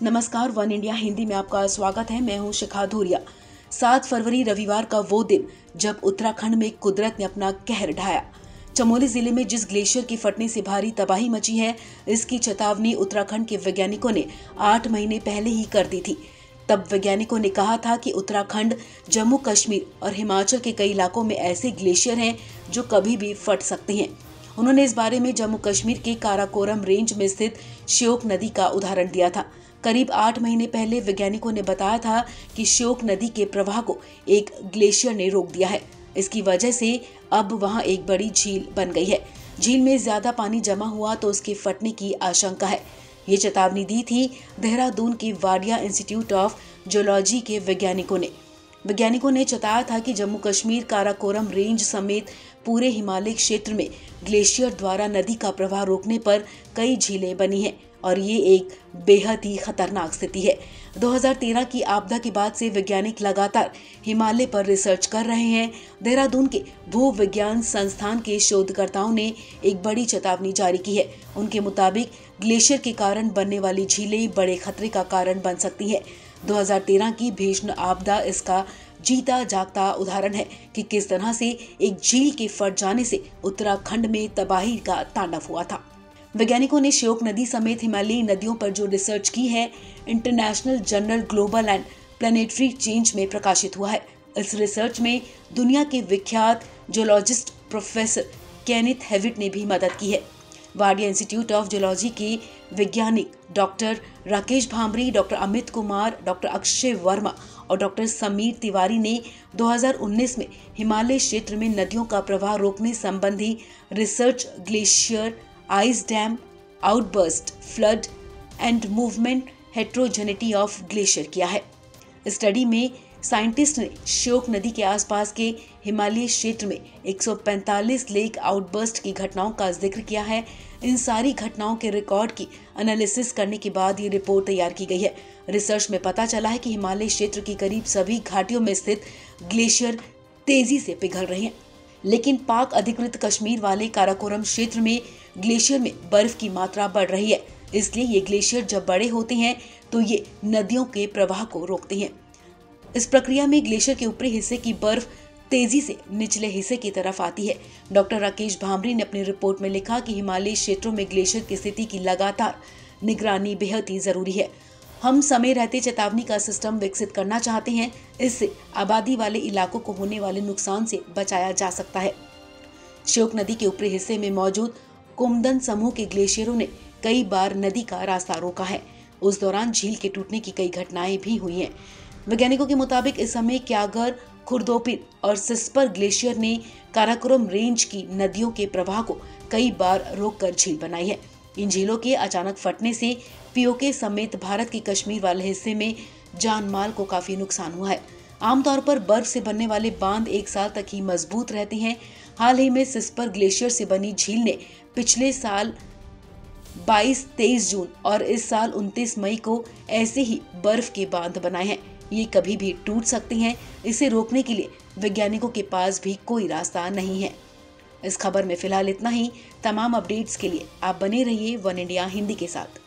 नमस्कार, one India Hindi में आपका स्वागत है। मैं हूं शिखा धूरिया। 7 फरवरी रविवार का वो दिन जब उत्तराखंड में कुदरत ने अपना कहर ढाया। चमोली जिले में जिस ग्लेशियर की फटने से भारी तबाही मची है, इसकी चेतावनी उत्तराखंड के वैज्ञानिकों ने 8 महीने पहले ही कर दी थी। तब वैज्ञानिकों ने कहा था कि उत्तराखंड, जम्मू कश्मीर और हिमाचल के कई इलाकों में ऐसे ग्लेशियर हैं जो कभी भी फट सकते हैं। उन्होंने इस बारे में जम्मू कश्मीर के काराकोरम रेंज में स्थित श्योक नदी का उदाहरण दिया था। करीब 8 महीने पहले वैज्ञानिकों ने बताया था कि श्योक नदी के प्रवाह को एक ग्लेशियर ने रोक दिया है। इसकी वजह से अब वहां एक बड़ी झील बन गई है। झील में ज्यादा पानी जमा हुआ तो उसके फटने की आशंका है। ये चेतावनी दी थी देहरादून के वाडिया इंस्टीट्यूट ऑफ जियोलॉजी के वैज्ञानिकों ने चेताया था कि जम्मू कश्मीर काराकोरम रेंज समेत पूरे हिमालय क्षेत्र में ग्लेशियर द्वारा नदी का प्रवाह रोकने पर कई झीलें बनी हैं और ये एक बेहद ही खतरनाक स्थिति है। 2013 की आपदा के बाद से वैज्ञानिक लगातार हिमालय पर रिसर्च कर रहे हैं। देहरादून के भू विज्ञान संस्थान के शोधकर्ताओं ने एक बड़ी चेतावनी जारी की है। उनके मुताबिक ग्लेशियर के कारण बनने वाली झीलें बड़े खतरे का कारण बन सकती है। 2013 की भीषण आपदा इसका जीता जागता उदाहरण है कि किस तरह से एक झील के फट जाने से उत्तराखंड में तबाही का तांडव हुआ था। वैज्ञानिकों ने श्योक नदी समेत हिमालयी नदियों पर जो रिसर्च की है, international journal global and planetary change में प्रकाशित हुआ है। इस रिसर्च में दुनिया के विख्यात जियोलॉजिस्ट प्रोफेसर केनेथ हेविट ने भी मदद की है। वाडिया इंस्टीट्यूट ऑफ जियोलॉजी के वैज्ञानिक doctor Rakesh Bhambri, doctor Amit Kumar, doctor Akshay Verma और डॉक्टर समीर तिवारी ने 2019 में हिमालय क्षेत्र में नदियों का प्रवाह रोकने संबंधी research, glacier, ice dam, outburst, flood and movement heterogeneity of glacier किया है। स्टडी में साइंटिस्ट ने श्योक नदी के आसपास के हिमालय क्षेत्र में 145 लेक आउटबर्स्ट की घटनाओं का जिक्र किया है। इन सारी घटनाओं के रिकॉर्ड की एनालिसिस करने के बाद ये रिपोर्ट तैयार की गई है। रिसर्च में पता चला है कि हिमालय क्षेत्र की करीब सभी घाटियों में स्थित ग्लेशियर तेजी से पिघल रहे हैं, लेकिन पाक अधिकृत कश्मीर वाले काराकोरम क्षेत्र में ग्लेशियर में बर्फ की मात्रा बढ़ रही है। इसलिए ये ग्लेशियर जब बड़े होते हैं तो ये नदियों के प्रवाह को रोकते हैं। इस प्रक्रिया में ग्लेशियर के ऊपरी हिस्से की बर्फ तेजी से निचले हिस्से की तरफ आती है। डॉक्टर राकेश भांबरी ने अपनी रिपोर्ट में लिखा कि हिमालयी क्षेत्रों में ग्लेशियर की स्थिति की लगातार निगरानी बेहद ही जरूरी है। हम समय रहते चेतावनी का सिस्टम विकसित करना चाहते हैं। इससे आबादी वाले इलाकों को होने वाले नुकसान से बचाया जा सकता है। श्योक नदी के ऊपरी हिस्से में मौजूद कुमदन समूह के ग्लेशियरों ने कई बार नदी का रास्ता रोका है। उस दौरान झील के टूटने की कई घटनाएं भी हुई हैं। वैज्ञानिकों के मुताबिक इस समय क्यागर, खुर्दोपिन और सिस्पर ग्लेशियर ने काराकोरम रेंज की नदियों के प्रवाह को कई बार रोककर झील बनाई है। इन झीलों के अचानक फटने से पीओके समेत भारत के कश्मीर वाले हिस्से में जान माल को काफी नुकसान हुआ है। आमतौर पर बर्फ से बनने वाले बांध 1 साल तक ही मजबूत रहते हैं। हाल ही में सिस्पर ग्लेशियर से बनी झील ने पिछले साल 22-23 जून और इस साल 29 मई को ऐसे ही बर्फ के बांध बनाए हैं। ये कभी भी टूट सकते हैं। इसे रोकने के लिए वैज्ञानिकों के पास भी कोई रास्ता नहीं है। इस खबर में फिलहाल इतना ही। तमाम अपडेट्स के लिए आप बने रहिए वन इंडिया हिंदी के साथ।